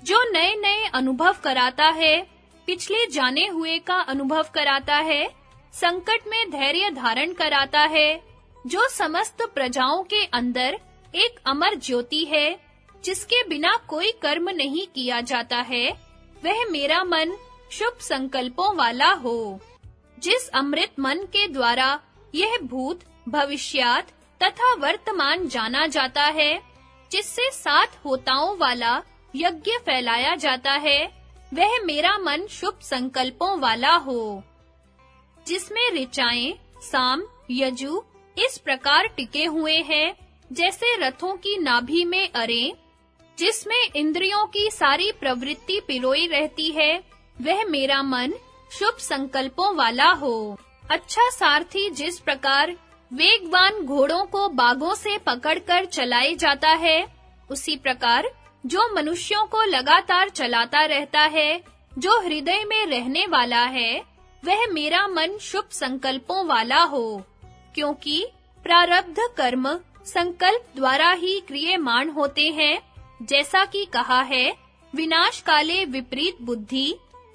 जो नए-नए अनुभव कराता है, पिछले जाने हुए का अनुभव कराता है, संकट में धैर्य धारण कराता है, जो समस्त प्रजाओं के अंदर एक अमर ज्योति है, जिसके बिना कोई कर्म नहीं किया जाता है, वह मेरा मन शुभ संकल्पों वाला हो। जिस अमृत मन के द्वारा यह भूत, भविष्यात तथा वर्तमान जाना जाता है, जिससे 7 होताओं वाला यज्ञ फैलाया जाता है, वह मेरा मन शुभ संकल्पों वाला हो। जिसमें ऋचाएं, साम, यजु इस प्रकार टिके हुए हैं, जैसे रथों की नाभि में अरें, जिसमें इंद्रियों की सारी प्रवृत्ति पिरोई रहती है, वह मेरा मन शुभ संकल्पों वाला हो। अच्छा सारथी जिस प्रकार वेगवान घोड़ों को बागों से पकड़कर चलाए जाता है, उसी प्रकार जो मनुष्यों को लगातार चलाता रहता है, जो हृदय में रहने वाला है, वह मेरा मन शुभ संकल्पों वाला हो। क्योंकि प्रारब्ध कर्म संकल्प द्वारा ही क्रियमाण होते हैं, जैसा कि कहा है, विनाश काले विपरीत बुद्धि।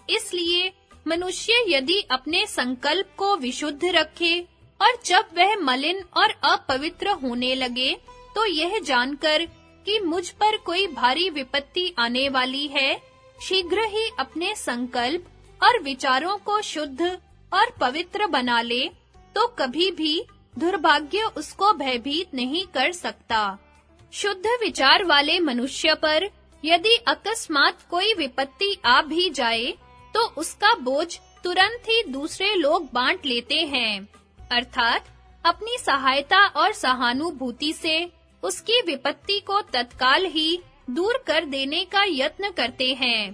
इसलिए मनुष्य यदि अपने संकल्प को विशुद्ध रखे और जब वह मलिन और अपवित्र होने लगे, तो यह जानकर कि मुझ पर कोई भारी विपत्ति आने वाली है, शीघ्र ही अपने संकल्प और विचारों को शुद्ध और पवित्र बना ले, तो कभी भी दुर्भाग्य उसको भयभीत नहीं कर सकता। शुद्ध विचार वाले मनुष्य पर यदि अकस्मात कोई विपत्ति आ भी जाए, तो उसका बोझ तुरंत ही दूसरे लोग बांट लेते हैं, अर्थात अपनी सहायता और सहानुभूति से उसकी विपत्ति को तत्काल ही दूर कर देने का यत्न करते हैं।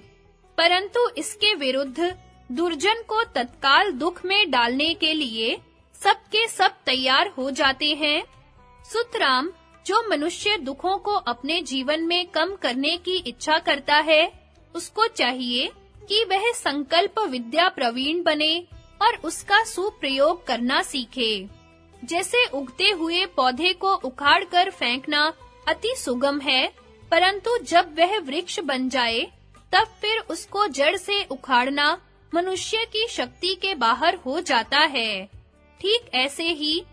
परंतु इसके विरुद्ध दुर्जन को तत्काल दुख में डालने के लिए सबके सब तैयार हो जाते हैं। सुतराम, जो मनुष्य दुखों को अपने जीवन में कम करने की इच्छा करता है, उसको चाहिए कि वह संकल्प विद्या प्रवीण बने और उसका सुप्रयोग करना सीखे। जैसे उगते हुए पौधे को उखाड़कर फेंकना अति सुगम है, परंतु जब वह वृक्ष बन जाए, तब फिर उसको जड़ से उखाड़ना मनुष्य की शक्ति के बाहर हो जाता है। ठीक ऐसे ही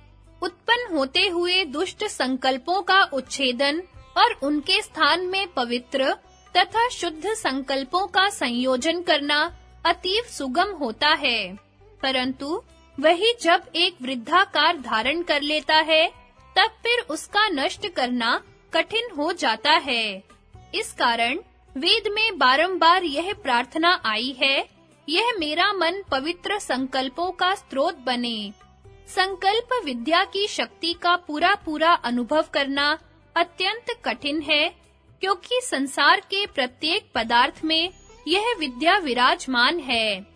उत्पन्न होते हुए दुष्ट संकल्पों का उच्छेदन और उनके स्थान में पवित्र तथा शुद्ध संकल्पों का संयोजन करना अतीव सुगम होता है। परंतु वही जब एक वृद्धाकार धारण कर लेता है, तब फिर उसका नष्ट करना कठिन हो जाता है। इस कारण वेद में बारंबार यह प्रार्थना आई है, यह मेरा मन पवित्र संकल्पों का स्रोत बने। संकल्प विद्या की शक्ति का पूरा अनुभव करना अत्यंत कठिन है, क्योंकि संसार के प्रत्येक पदार्थ में यह विद्या विराजमान है।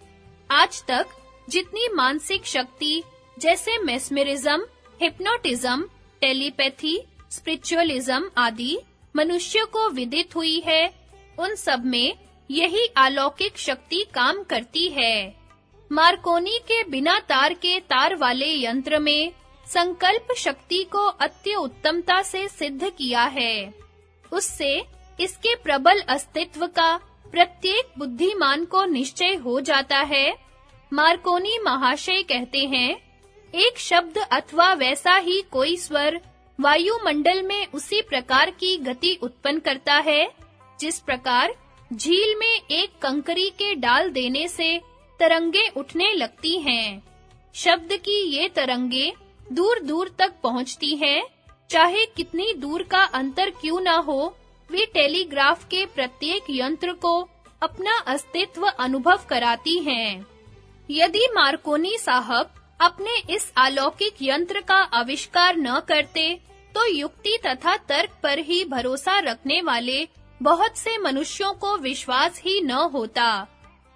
आज तक जितनी मानसिक शक्ति जैसे मेस्मेरिज्म, हिप्नोटिज्म, टेलीपैथी, स्पिरिचुअलिज्म आदि मनुष्य को विदित हुई है, उन सब में यही अलौकिक शक्ति काम करती है। मार्कोनी के बिना तार के तार वाले यंत्र में संकल्प शक्ति को अति उत्तमता से सिद्ध किया है। उससे इसके प्रबल अस्तित्व का प्रत्येक बुद्धिमान को निश्चय हो जाता है। मार्कोनी महाशय कहते हैं, एक शब्द अथवा वैसा ही कोई स्वर वायुमंडल में उसी प्रकार की गति उत्पन्न करता है, जिस प्रकार झील में एक कंकरी के डाल देने से तरंगे उठने लगती हैं। शब्द की ये तरंगे दूर-दूर तक पहुंचती हैं, चाहे कितनी दूर का अंतर क्यों ना हो, वे टेलीग्राफ के प्रत्येक यंत्र को अपना अस्तित्व अनुभव कराती हैं। यदि मार्कोनी साहब अपने इस अलौकिक यंत्र का आविष्कार न करते, तो युक्ति तथा तर्क पर ही भरोसा रखने वाले बहुत से मनुष्यों को विश्वास ही न होता।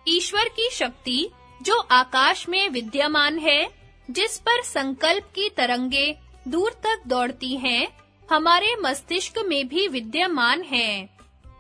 ईश्वर की शक्ति जो आकाश में विद्यमान है, जिस पर संकल्प की तरंगे दूर तक दौड़ती हैं, हमारे मस्तिष्क में भी विद्यमान है।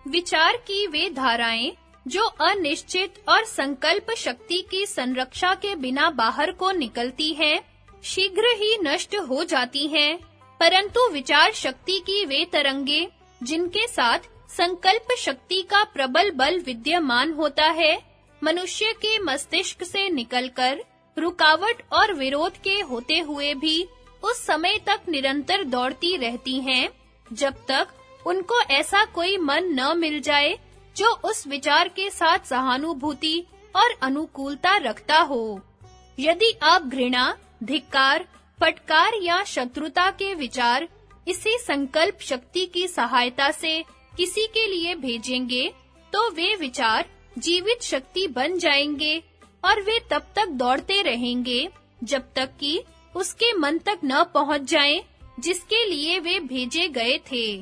विचार की वे धाराएं जो अनिश्चित और संकल्प शक्ति की संरक्षा के बिना बाहर को निकलती हैं, शीघ्र ही नष्ट हो जाती हैं, परंतु विचार शक्ति की वे तरंगे जिनके साथ संकल्प शक्ति का प्रबल बल विद्यमान होता है, मनुष्य के मस्तिष्क से निकलकर रुकावट और विरोध के होते हुए भी उस समय तक निरंतर दौड़ती रहती हैं, जब तक उनको ऐसा कोई मन न मिल जाए जो उस विचार के साथ सहानुभूति और अनुकूलता रखता हो। यदि आप घृणा, धिक्कार, फटकार या शत्रुता के विचार इसी संकल्प शक्ति की सहायता से किसी के लिए भेजेंगे, तो वे विचार जीवित शक्ति बन जाएंगे और वे तब तक दौड़ते रहेंगे जब तक कि उसके मन तक न पहुंच जाएं, जिसके लिए वे भेजे गए थे।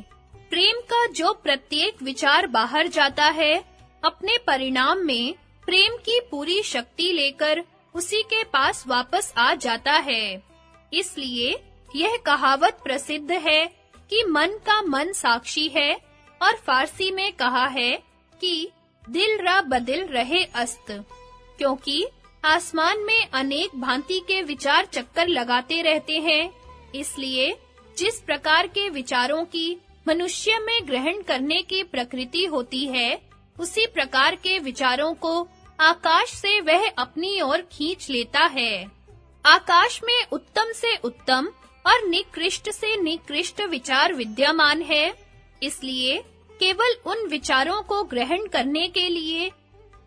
प्रेम का जो प्रत्येक विचार बाहर जाता है, अपने परिणाम में प्रेम की पूरी शक्ति लेकर उसी के पास वापस आ जाता है। इसलिए यह कहावत प्रसिद्ध है कि मन का मन साक्षी है, और फारसी में कहा है कि दिल रा बदिल रहे अस्त, क्योंकि आसमान में अनेक भांति के विचार चक्कर लगाते रहते हैं। इसलिए जिस प्रकार के विचारों की मनुष्य में ग्रहण करने की प्रकृति होती है, उसी प्रकार के विचारों को आकाश से वह अपनी ओर खींच लेता है। आकाश में उत्तम से उत्तम और निकृष्ट से निकृष्ट विचार विद्यमान है। इसलिए केवल उन विचारों को ग्रहण करने के लिए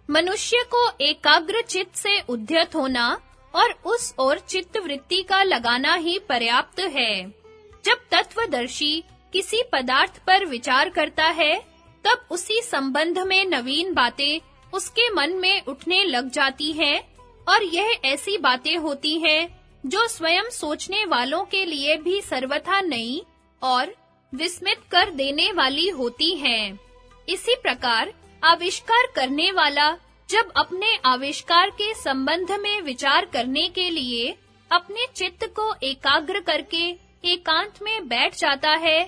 मनुष्य को एकाग्र चित्त से उद्यत होना और उस ओर चित्त वृत्ति का लगाना ही पर्याप्त है। जब तत्वदर्शी किसी पदार्थ पर विचार करता है, तब उसी संबंध में नवीन बातें उसके मन में उठने लग जाती हैं, और यह ऐसी बातें होती हैं जो स्वयं सोचने वालों के लिए भी सर्वथा नई और विस्मित कर देने वाली होती हैं। इसी प्रकार आविष्कार करने वाला जब अपने आविष्कार के संबंध में विचार करने के लिए अपने चित्त को एकाग्र करके एकांत में बैठ जाता है,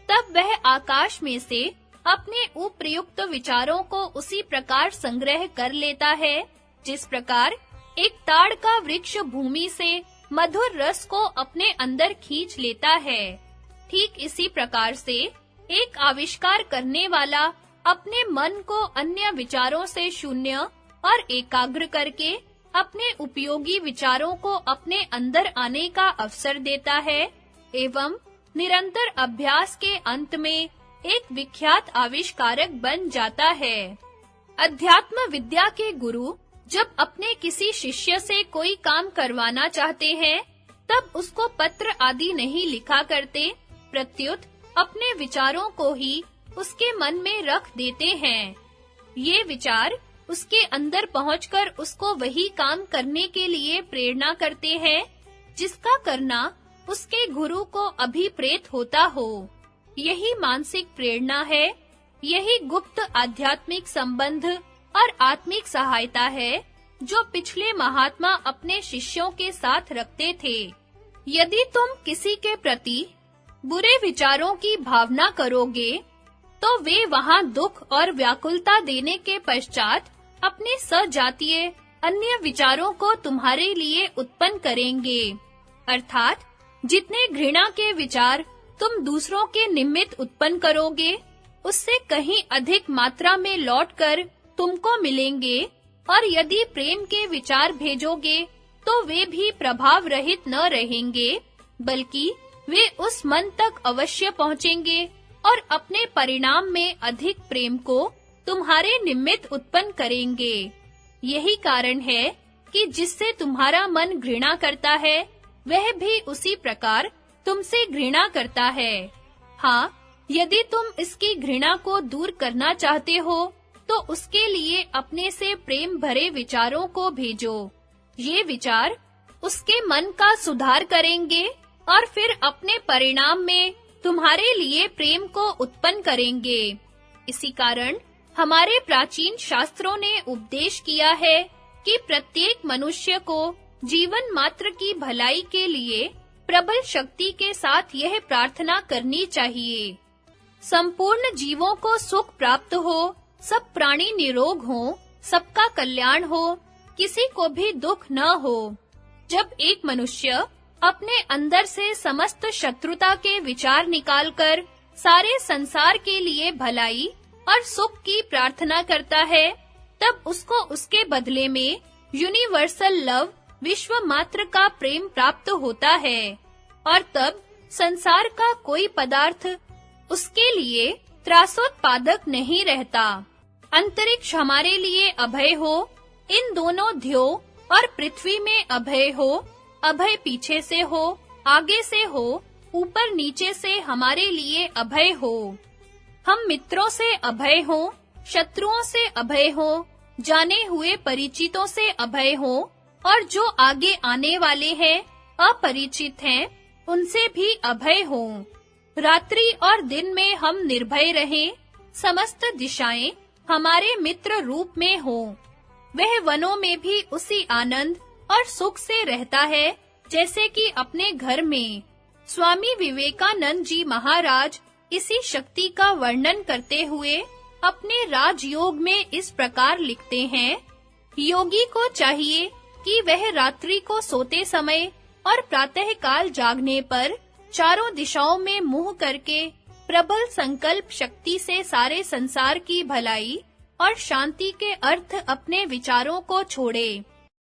तब वह आकाश में से अपने उपयुक्त विचारों को उसी प्रकार संग्रह कर लेता है, जिस प्रकार एक ताड़ का वृक्ष भूमि से मधुर रस को अपने अंदर खींच लेता है। ठीक इसी प्रकार से एक आविष्कार करने वाला अपने मन को अन्य विचारों से शून्य और एकाग्र करके अपने उपयोगी विचारों को अपने अंदर आने का अवसर देता है, एवं निरंतर अभ्यास के अंत में एक विख्यात आविष्कारक बन जाता है। अध्यात्म विद्या के गुरु जब अपने किसी शिष्य से कोई काम करवाना चाहते हैं, तब उसको पत्र आदि नहीं लिखा करते, प्रत्युत अपने विचारों को ही उसके मन में रख देते हैं। ये विचार उसके अंदर पहुंचकर उसको वही काम करने के लिए प्रेरणा करते हैं, जिसका करना उसके गुरु को अभिप्रेत होता हो। यही मानसिक प्रेरणा है, यही गुप्त आध्यात्मिक संबंध और आत्मिक सहायता है, जो पिछले महात्मा अपने शिष्यों के साथ रखते थे। यदि तुम किसी के प्रति बुरे विचारों की भावना करोगे, तो वे वहां दुख और व्याकुलता देने के पश्चात अपने सजातीय अन्य विचारों को तुम्हारे लिए उत्पन्न करेंगे। अर्थात जितने घृणा के विचार तुम दूसरों के निमित्त उत्पन्न करोगे, उससे कहीं अधिक मात्रा में लौटकर तुमको मिलेंगे, और यदि प्रेम के विचार भेजोगे, तो वे भी प्रभाव रहित न रहेंगे, बल्कि वे उस मन तक अवश्य पहुंचेंगे और अपने परिणाम में अधिक प्रेम को तुम्हारे निमित्त उत्पन्न करेंगे। यही कारण है कि जिससे तुम्हारा मन घृणा करता है, वह भी उसी प्रकार तुमसे घृणा करता है। हाँ, यदि तुम इसकी घृणा को दूर करना चाहते हो, तो उसके लिए अपने से प्रेम भरे विचारों को भेजो। ये विचार उसके मन का सुधार करेंगे और फिर अपने परिणाम में तुम्हारे लिए प्रेम को उत्पन्न करेंगे। इसी कारण हमारे प्राचीन शास्त्रों ने उपदेश किया है कि प्रत्येक मनुष्य को जीवन मात्र की भलाई के लिए प्रबल शक्ति के साथ यह प्रार्थना करनी चाहिए। संपूर्ण जीवों को सुख प्राप्त हो, सब प्राणी निरोग हो, सबका कल्याण हो, किसी को भी दुख न हो। जब एक मनुष्य अपने अंदर से समस्त शत्रुता के विचार निकालकर सारे संसार के लिए भलाई और सुख की प्रार्थना करता है, तब उसको उसके बदले में यूनिवर्सल लव, विश्व मात्र का प्रेम प्राप्त होता है और तब संसार का कोई पदार्थ उसके लिए त्रासोत्पादक नहीं रहता। अंतरिक्ष हमारे लिए अभय हो, इन दोनों ध्यो और पृथ्वी में अभय हो, अभय पीछे से हो, आगे से हो, ऊपर नीचे से हमारे लिए अभय हो। हम मित्रों से अभय हो, शत्रुओं से अभय हो, जाने हुए परिचितों से अभय हो और जो आगे आने वाले हैं, अपरिचित हैं, उनसे भी अभय हो। रात्रि और दिन में हम निर्भय रहें, समस्त दिशाएं हमारे मित्र रूप में हो। वह वनों में भी उसी आनंद और सुख से रहता है जैसे कि अपने घर में। स्वामी विवेकानंद जी महाराज इसी शक्ति का वर्णन करते हुए अपने राजयोग में इस प्रकार लिखते हैं, योगी को चाहिए कि वह रात्रि को सोते समय और प्रातः काल जागने पर चारों दिशाओं में मुंह करके प्रबल संकल्प शक्ति से सारे संसार की भलाई और शांति के अर्थ अपने विचारों को छोड़े।